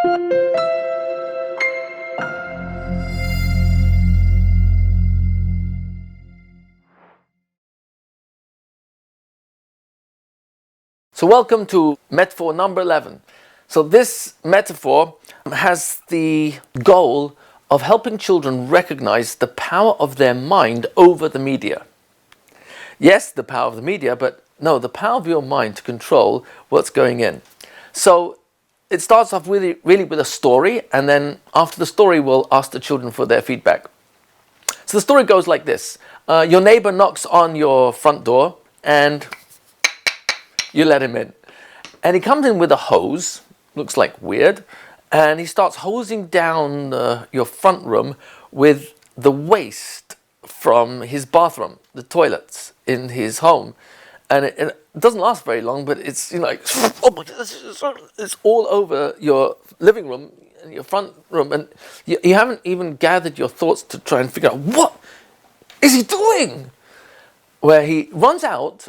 So welcome to metaphor number 11. So this metaphor has the goal of helping children recognize the power of their mind over the media. Yes, the power of the media, but no, the power of your mind to control what's going in. So it starts off really with a story, and then after the story, we'll ask the children for their feedback. So the story goes like this. Your neighbor knocks on your front door, and you let him in. And he comes in with a hose, looks like weird, and he starts hosing down your front room with the waste from his bathroom, the toilets in his home. And it doesn't last very long, but it's like, oh my God, it's all over your living room and your front room. And you haven't even gathered your thoughts to try and figure out, what is he doing? Where he runs out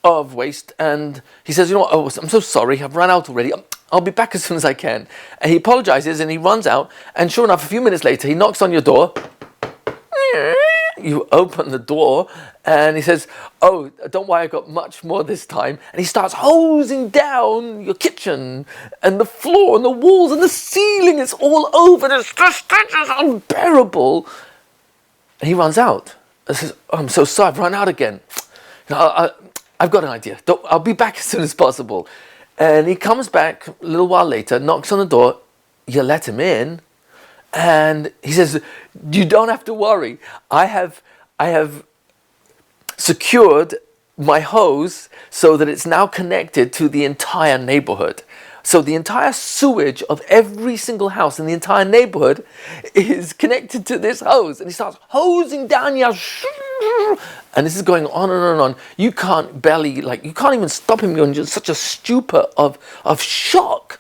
of waste and he says, oh, I'm so sorry, I've run out already. I'll be back as soon as I can. And he apologizes and he runs out, and sure enough, a few minutes later, he knocks on your door. You open the door and he says, oh, don't worry, I got much more this time. And he starts hosing down your kitchen and the floor and the walls and the ceiling. It's all over. It's just unbearable. And he runs out and says, oh, I'm so sorry, I've run out again. I've got an idea. I'll be back as soon as possible. And he comes back a little while later, knocks on the door. You let him in. And he says, you don't have to worry. I have secured my hose so that it's now connected to the entire neighborhood. So the entire sewage of every single house in the entire neighborhood is connected to this hose. And he starts hosing down your... And this is going on and on and on. You can't even stop him. You're in just such a stupor of shock.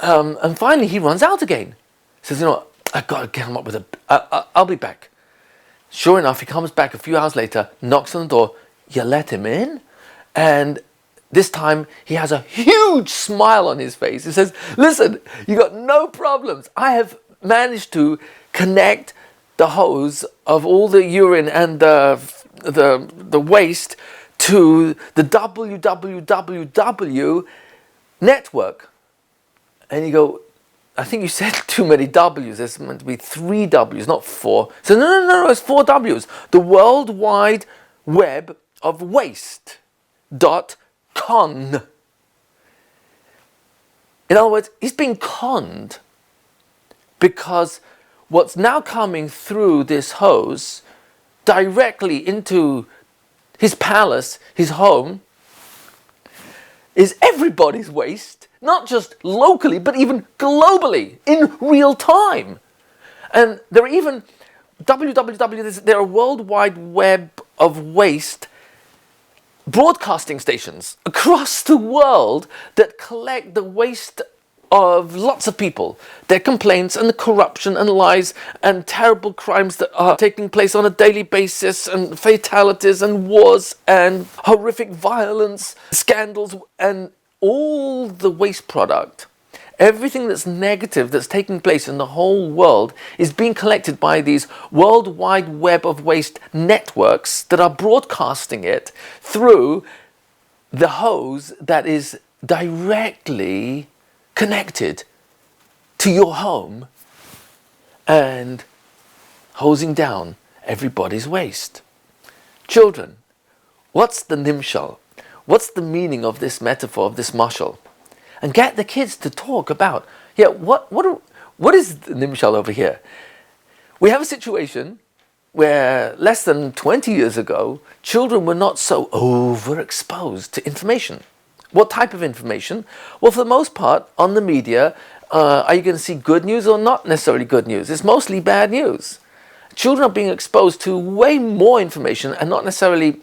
And finally he runs out again. He says, I've got to get him up with I'll be back. Sure enough, he comes back a few hours later, knocks on the door. You let him in? And this time he has a huge smile on his face. He says, listen, you got no problems. I have managed to connect the hose of all the urine and the waste to the www network. And you go, I think you said too many W's. There's meant to be 3 W's, not 4. So no, it's 4 W's. The World Wide Web of Waste.con. In other words, he's being conned because what's now coming through this hose directly into his palace, his home, is everybody's waste, not just locally, but even globally, in real time. And there are even there are World Wide Web of Waste broadcasting stations across the world that collect the waste of lots of people, their complaints and the corruption and lies and terrible crimes that are taking place on a daily basis, and fatalities and wars and horrific violence, scandals, and all the waste product. Everything that's negative that's taking place in the whole world is being collected by these World Wide Web of Waste networks that are broadcasting it through the hose that is directly connected to your home and hosing down everybody's waste. Children, what's the nimshal? What's the meaning of this metaphor, of this mashal? And get the kids to talk about, what is the nimshal over here? We have a situation where less than 20 years ago, children were not so overexposed to information. What type of information? Well, for the most part, on the media, are you going to see good news or not necessarily good news? It's mostly bad news. Children are being exposed to way more information, and not necessarily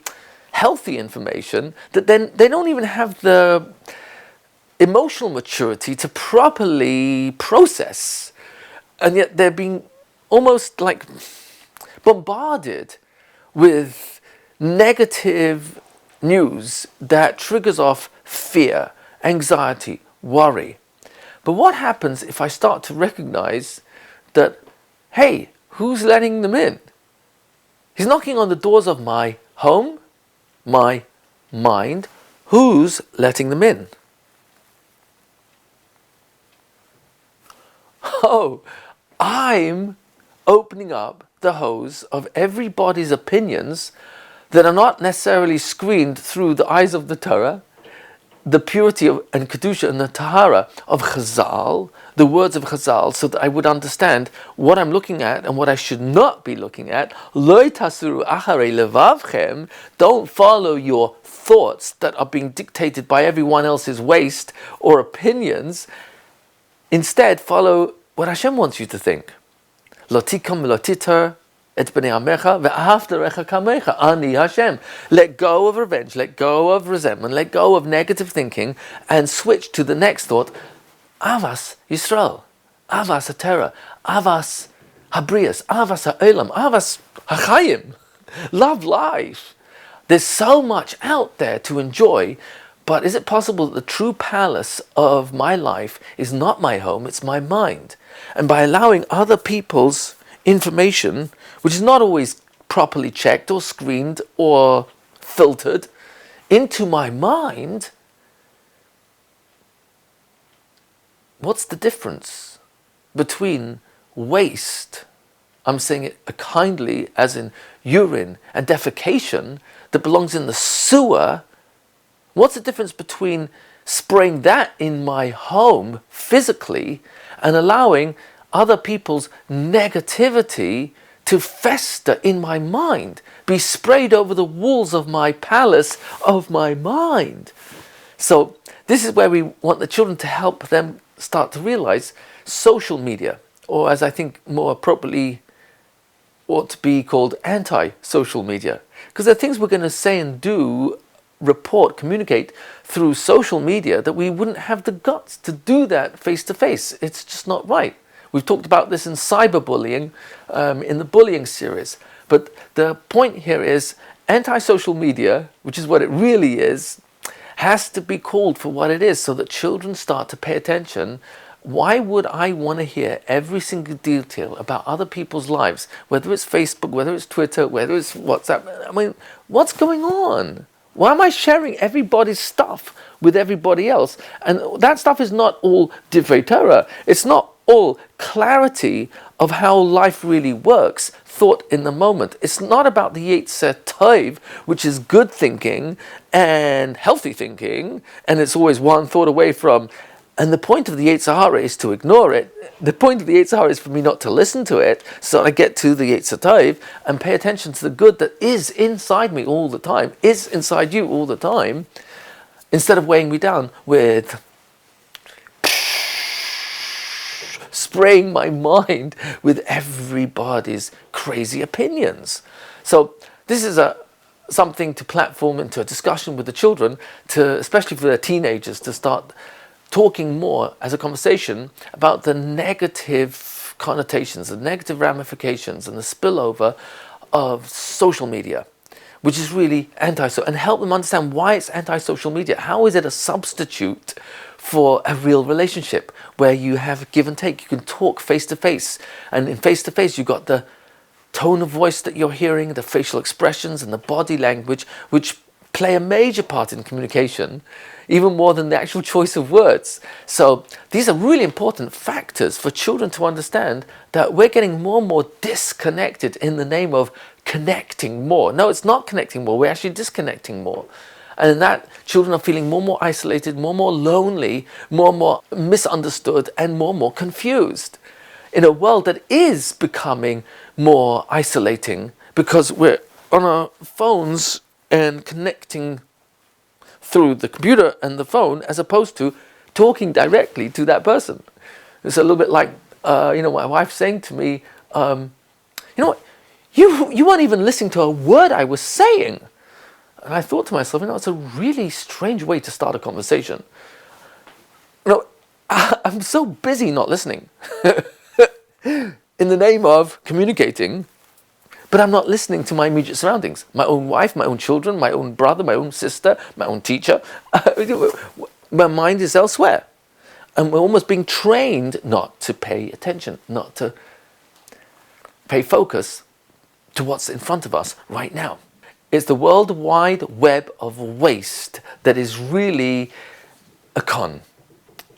healthy information, that then they don't even have the emotional maturity to properly process. And yet they're being almost like bombarded with negative news that triggers off fear, anxiety, worry. But what happens if I start to recognize that, hey, who's letting them in? He's knocking on the doors of my home, my mind. Who's letting them in? Oh, I'm opening up the hose of everybody's opinions that are not necessarily screened through the eyes of the Torah, the purity of, and Kedusha and the Tahara of Chazal, the words of Chazal, so that I would understand what I'm looking at and what I should not be looking at. Lo tasuru acharei levavchem. Don't follow your thoughts that are being dictated by everyone else's waste or opinions. Instead, follow what Hashem wants you to think. Lo tikam v'lo titer et bnei amecha ve'ahavta recha kamecha. Ani Hashem. Let go of revenge, let go of resentment, let go of negative thinking, and switch to the next thought. Avas Yisrael, Avas HaTorah, Avas Habrias, Avas HaOlam, Avas HaChayim. Love life. There's so much out there to enjoy, but is it possible that the true palace of my life is not my home, it's my mind? And by allowing other people's information, which is not always properly checked or screened or filtered, into my mind, what's the difference between waste, I'm saying it kindly, as in urine and defecation, that belongs in the sewer? What's the difference between spraying that in my home physically and allowing other people's negativity to fester in my mind, be sprayed over the walls of my palace of my mind? So this is where we want the children to help them start to realize social media, or as I think more appropriately ought to be called anti-social media, because there are things we're going to say and do, report, communicate through social media that we wouldn't have the guts to do that face to face. It's just not right. We've talked about this in cyberbullying, in the bullying series. But the point here is anti-social media, which is what it really is, has to be called for what it is so that children start to pay attention. Why would I want to hear every single detail about other people's lives, whether it's Facebook, whether it's Twitter, whether it's WhatsApp? I mean, what's going on? Why am I sharing everybody's stuff with everybody else? And that stuff is not all divrei Torah. It's not all clarity of how life really works, thought in the moment. It's not about the Yetzer Tov, which is good thinking and healthy thinking, and it's always one thought away from. And the point of the Yetzer Hara is to ignore it. The point of the Yetzer Hara is for me not to listen to it, so I get to the Yetzer Tov and pay attention to the good that is inside me all the time, is inside you all the time, instead of weighing me down with spraying my mind with everybody's crazy opinions. So this is something to platform into a discussion with the children, to especially for their teenagers, to start talking more as a conversation about the negative connotations, the negative ramifications and the spillover of social media, which is really anti-social, and help them understand why it's anti-social media. How is it a substitute for a real relationship where you have give and take? You can talk face to face, and in face to face you've got the tone of voice that you're hearing, the facial expressions and the body language, which play a major part in communication, even more than the actual choice of words. So these are really important factors for children to understand, that we're getting more and more disconnected in the name of connecting more. No, it's not connecting more, we're actually disconnecting more. And in that, children are feeling more and more isolated, more and more lonely, more and more misunderstood, and more confused in a world that is becoming more isolating, because we're on our phones and connecting through the computer and the phone, as opposed to talking directly to that person. It's a little bit like, my wife saying to me, you know what, you weren't even listening to a word I was saying. And I thought to myself, it's a really strange way to start a conversation. I'm so busy not listening in the name of communicating, but I'm not listening to my immediate surroundings. My own wife, my own children, my own brother, my own sister, my own teacher. My mind is elsewhere. And we're almost being trained not to pay attention, not to pay focus to what's in front of us right now. It's the world wide web of waste that is really a con.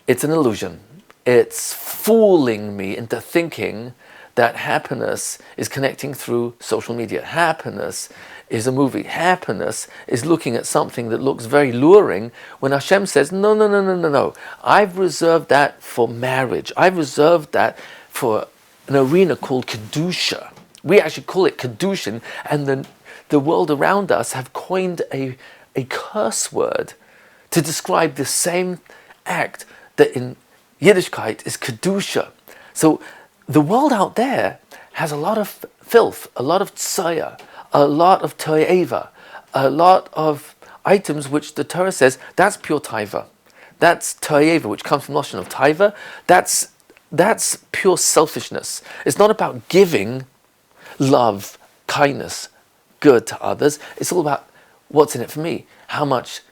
It's an illusion. It's fooling me into thinking that happiness is connecting through social media. Happiness is a movie. Happiness is looking at something that looks very luring when Hashem says, no, no, no, no, no, no. I've reserved that for marriage. I've reserved that for an arena called Kedusha. We actually call it Kedushin, and the world around us have coined a curse word to describe the same act that in Yiddishkeit is Kedusha. So the world out there has a lot of filth, a lot of tzaya, a lot of to'eva, a lot of items which the Torah says, that's pure taiva. That's to'eva, which comes from Lashon of taiva. That's pure selfishness. It's not about giving love, kindness, good to others. It's all about what's in it for me. How much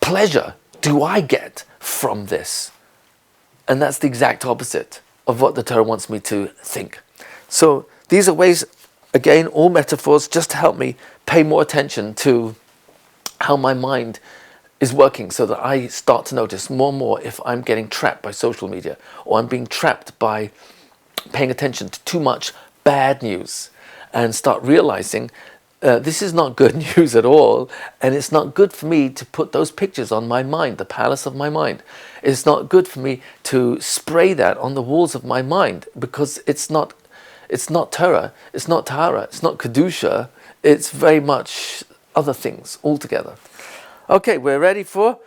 pleasure do I get from this? And that's the exact opposite of what the Torah wants me to think. So these are ways, again, all metaphors, just to help me pay more attention to how my mind is working, so that I start to notice more and more if I'm getting trapped by social media, or I'm being trapped by paying attention to too much bad news, and start realizing this is not good news at all, and it's not good for me to put those pictures on my mind, the palace of my mind. It's not good for me to spray that on the walls of my mind, because it's not Torah, it's not Tahara, it's not Kedusha, it's very much other things altogether. Okay, we're ready for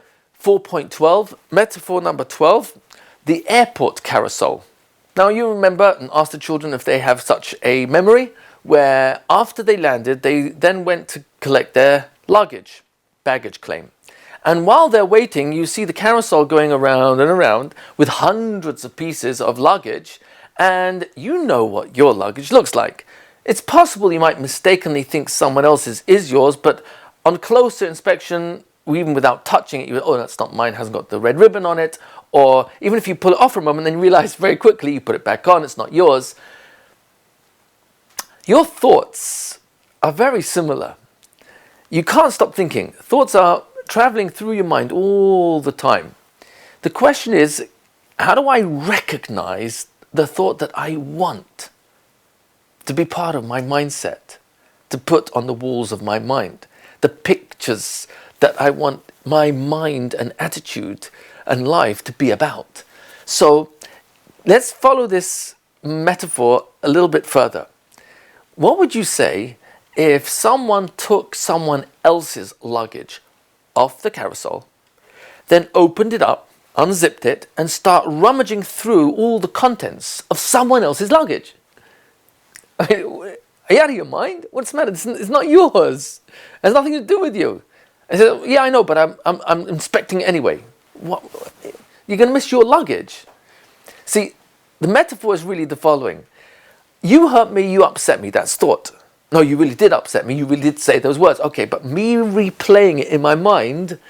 4.12, metaphor number 12, the airport carousel. Now you remember, and ask the children if they have such a memory, where after they landed, they then went to collect their luggage, baggage claim. And while they're waiting, you see the carousel going around and around with hundreds of pieces of luggage, and you know what your luggage looks like. It's possible you might mistakenly think someone else's is yours, but on closer inspection, even without touching it, oh, that's not mine, hasn't got the red ribbon on it. Or even if you pull it off for a moment, then you realize very quickly you put it back on, it's not yours. Your thoughts are very similar. You can't stop thinking. Thoughts are traveling through your mind all the time. The question is, how do I recognize the thought that I want to be part of my mindset, to put on the walls of my mind, the pictures that I want my mind and attitude and life to be about? So let's follow this metaphor a little bit further. What would you say if someone took someone else's luggage off the carousel, then opened it up, unzipped it, and start rummaging through all the contents of someone else's luggage? I mean, are you out of your mind? What's the matter? It's not yours. It has nothing to do with you. I said, yeah, I know, but I'm inspecting it anyway. What? You're going to miss your luggage. See, the metaphor is really the following. You hurt me, you upset me, that's thought. No, you really did upset me, you really did say those words. Okay, but me replaying it in my mind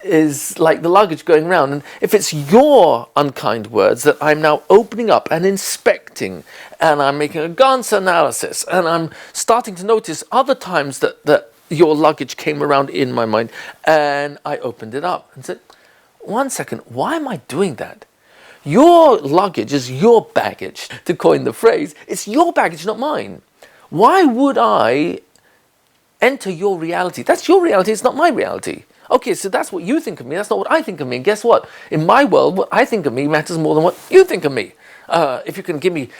is like the luggage going around. And if it's your unkind words that I'm now opening up and inspecting, and I'm making a glance analysis, and I'm starting to notice other times that your luggage came around in my mind, and I opened it up and said, 1 second, why am I doing that? Your luggage is your baggage, to coin the phrase. It's your baggage, not mine. Why would I enter your reality? That's your reality, it's not my reality. Okay, so that's what you think of me, that's not what I think of me. And guess what? In my world, what I think of me matters more than what you think of me. If you can give me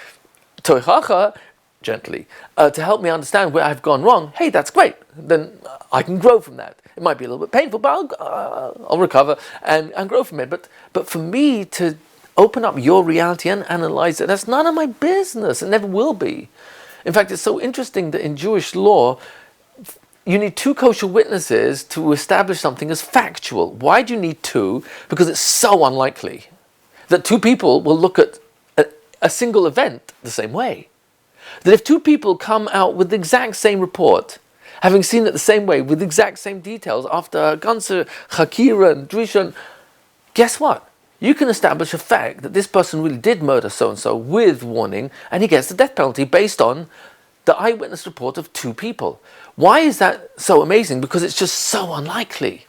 toichacha, gently, to help me understand where I've gone wrong, hey, that's great. Then I can grow from that. It might be a little bit painful, but I'll recover and grow from it. But for me to open up your reality and analyze it, that's none of my business. It never will be. In fact, it's so interesting that in Jewish law, you need 2 kosher witnesses to establish something as factual. Why do you need 2? Because it's so unlikely that 2 people will look at a single event the same way. That if 2 people come out with the exact same report, having seen it the same way, with the exact same details, after ganze chakira and drisha, guess what? you can establish a fact that this person really did murder so-and-so with warning, and he gets the death penalty based on the eyewitness report of 2 people. Why is that so amazing? Because it's just so unlikely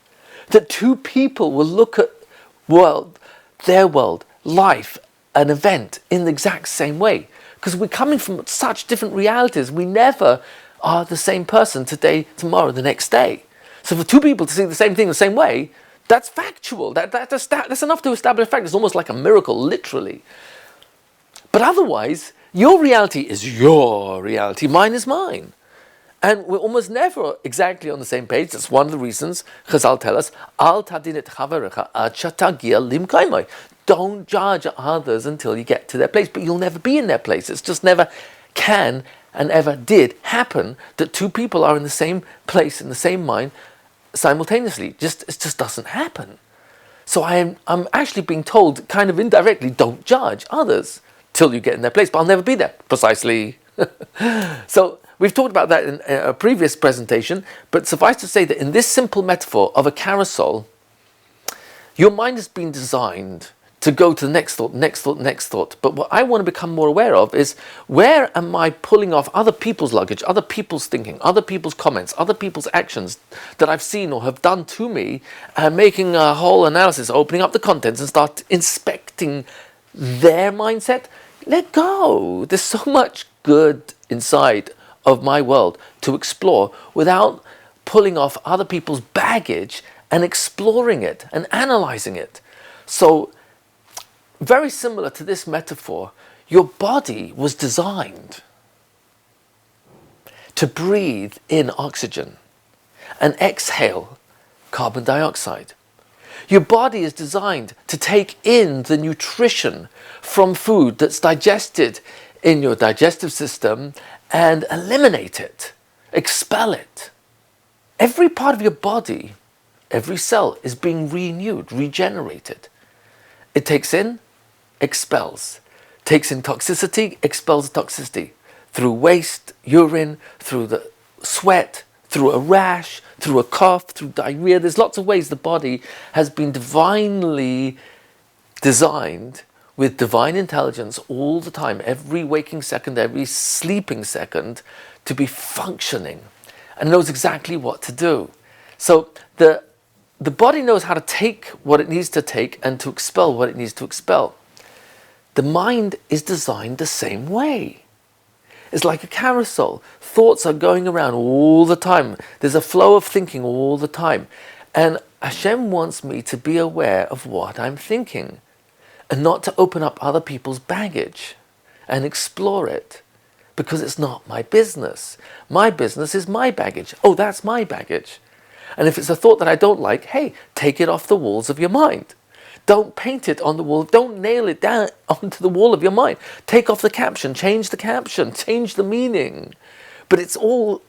that 2 people will look at their world, life, an event in the exact same way. Because we're coming from such different realities. We never are the same person today, tomorrow, the next day. So for 2 people to see the same thing the same way, that's factual. That's enough to establish a fact. It's almost like a miracle, literally. But otherwise, your reality is your reality. Mine is mine. And we're almost never exactly on the same page. That's one of the reasons Chazal tell us, Al tadin et chaverecha ad shatagia limkaimai. Don't judge others until you get to their place. But you'll never be in their place. It's just never can and ever did happen that 2 people are in the same place, in the same mind, simultaneously. It just doesn't happen. So I'm actually being told, kind of indirectly, don't judge others till you get in their place. But I'll never be there. Precisely. So we've talked about that in a previous presentation, but suffice to say that in this simple metaphor of a carousel, your mind has been designed to go to the next thought, next thought, next thought. But what I want to become more aware of is, where am I pulling off other people's luggage, other people's thinking, other people's comments, other people's actions that I've seen or have done to me, and making a whole analysis, opening up the contents and start inspecting their mindset? Let go. There's so much good inside of my world to explore without pulling off other people's baggage and exploring it and analyzing it. So, very similar to this metaphor, your body was designed to breathe in oxygen and exhale carbon dioxide. Your body is designed to take in the nutrition from food that's digested in your digestive system and eliminate it, expel it. Every part of your body, every cell is being renewed, regenerated. It takes in, expels. Takes in toxicity, expels toxicity. Through waste, urine, through the sweat, through a rash, through a cough, through diarrhea. There's lots of ways the body has been divinely designed with divine intelligence all the time, every waking second, every sleeping second, to be functioning and knows exactly what to do. So the body knows how to take what it needs to take and to expel what it needs to expel. The mind is designed the same way. It's like a carousel. Thoughts are going around all the time. There's a flow of thinking all the time. And Hashem wants me to be aware of what I'm thinking and not to open up other people's baggage and explore it, because it's not my business. My business is my baggage. Oh, that's my baggage. And if it's a thought that I don't like, hey, take it off the walls of your mind. Don't paint it on the wall. Don't nail it down onto the wall of your mind. Take off the caption, change the meaning. But it's all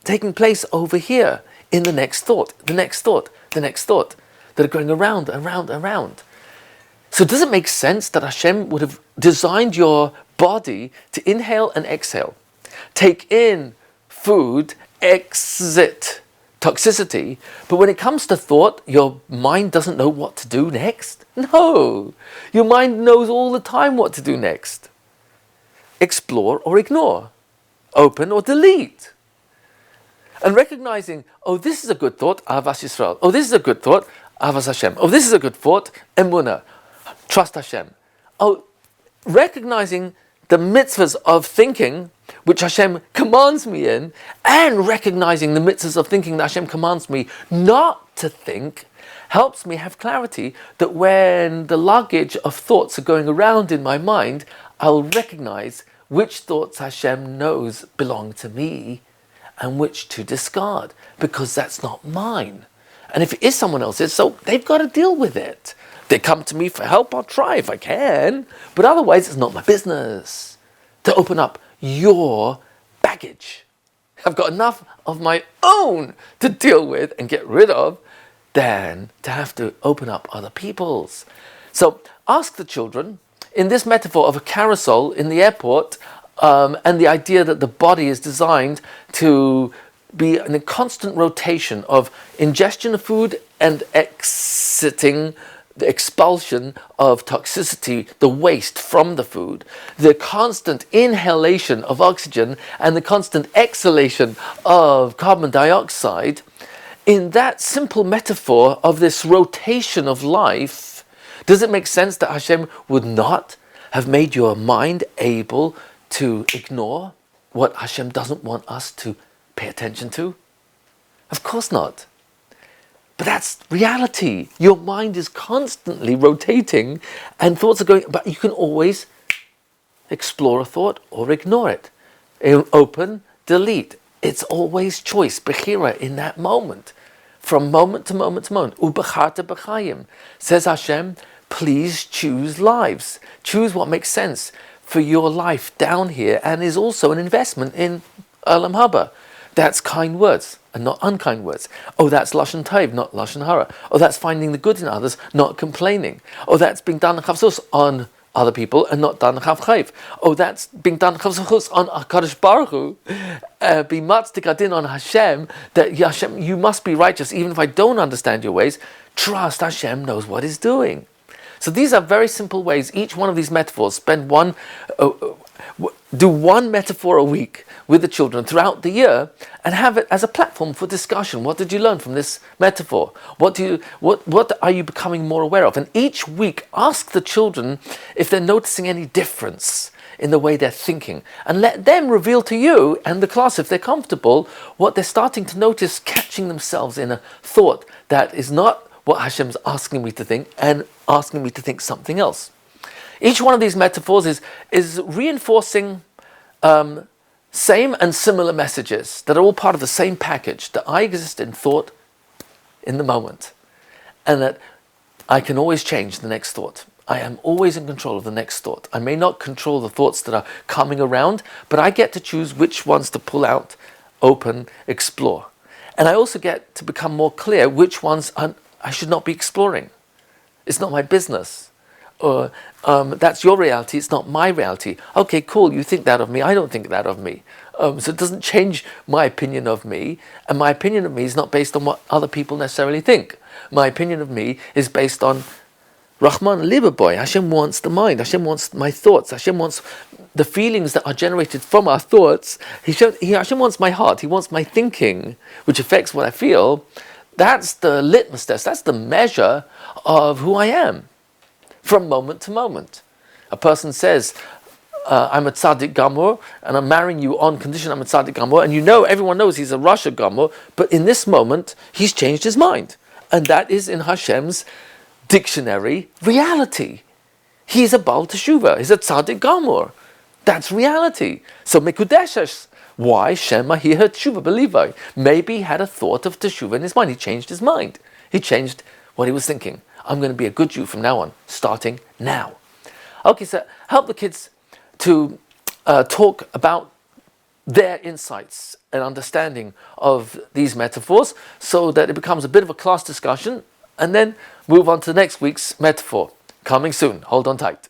taking place over here in the next thought, the next thought, the next thought, that are going around, around, around. So does it make sense that Hashem would have designed your body to inhale and exhale, take in food, exit toxicity, but when it comes to thought, your mind doesn't know what to do next? No, your mind knows all the time what to do next. Explore or ignore, open or delete. And recognizing, oh, this is a good thought, Avas Yisrael. Oh, this is a good thought, Avas Hashem. Oh, this is a good thought, Emunah, trust Hashem. Oh, recognizing the mitzvahs of thinking, which Hashem commands me in, and recognizing the mitzvahs of thinking that Hashem commands me not to think, helps me have clarity that when the luggage of thoughts are going around in my mind, I'll recognize which thoughts Hashem knows belong to me and which to discard, because that's not mine. And if it is someone else's, so they've got to deal with it. They come to me for help, I'll try if I can, but otherwise it's not my business to open up your baggage. I've got enough of my own to deal with and get rid of than to have to open up other people's. So ask the children, in this metaphor of a carousel in the airport, and the idea that the body is designed to be in a constant rotation of ingestion of food and exiting the expulsion of toxicity, the waste from the food, the constant inhalation of oxygen and the constant exhalation of carbon dioxide, in that simple metaphor of this rotation of life, does it make sense that Hashem would not have made your mind able to ignore what Hashem doesn't want us to pay attention to? Of course not. But that's reality. Your mind is constantly rotating and thoughts are going, but you can always explore a thought or ignore it. Open, delete. It's always choice, bechira, in that moment. From moment to moment to moment. Ubecharta b'chayim. Says Hashem, please choose lives. Choose what makes sense for your life down here and is also an investment in Olam Haba. That's kind words and not unkind words. Oh, that's Lashon Tov, not Lashon Hara. Oh, that's finding the good in others, not complaining. Oh, that's being done chavzus on other people and not done chav chayv. Oh, that's being done chavzus on HaKadosh Baruch Hu. Be matzik adin on Hashem, that Hashem, you must be righteous even if I don't understand your ways. Trust Hashem knows what He's doing. So these are very simple ways. Each one of these metaphors, do one metaphor a week with the children throughout the year and have it as a platform for discussion. What did you learn from this metaphor? What are you becoming more aware of? And each week ask the children if they're noticing any difference in the way they're thinking, and let them reveal to you and the class, if they're comfortable, what they're starting to notice, catching themselves in a thought that is not what Hashem's asking me to think and asking me to think something else. Each one of these metaphors is reinforcing same and similar messages that are all part of the same package, that I exist in thought in the moment, and that I can always change the next thought. I am always in control of the next thought. I may not control the thoughts that are coming around, but I get to choose which ones to pull out, open, explore. And I also get to become more clear which ones I should not be exploring. It's not my business. Or that's your reality, it's not my reality. Okay, cool, you think that of me, I don't think that of me. So it doesn't change my opinion of me, and my opinion of me is not based on what other people necessarily think. My opinion of me is based on Rahman Libaboy. Hashem wants the mind, Hashem wants my thoughts, Hashem wants the feelings that are generated from our thoughts. Hashem wants my heart, He wants my thinking, which affects what I feel. That's the litmus test, that's the measure of who I am. From moment to moment. A person says, I'm a tzaddik gamur, and I'm marrying you on condition I'm a tzaddik gamur, and everyone knows he's a rasha gamur, but in this moment, he's changed his mind. And that is in Hashem's dictionary reality. He's a Baal Teshuvah, he's a tzaddik gamur. That's reality. So Mekudeshes, why Shema he heard Teshuvah B'Livai? Maybe he had a thought of Teshuvah in his mind. He changed his mind. He changed what he was thinking. I'm going to be a good Jew from now on, starting now. Okay, so help the kids to talk about their insights and understanding of these metaphors so that it becomes a bit of a class discussion, and then move on to next week's metaphor. Coming soon. Hold on tight.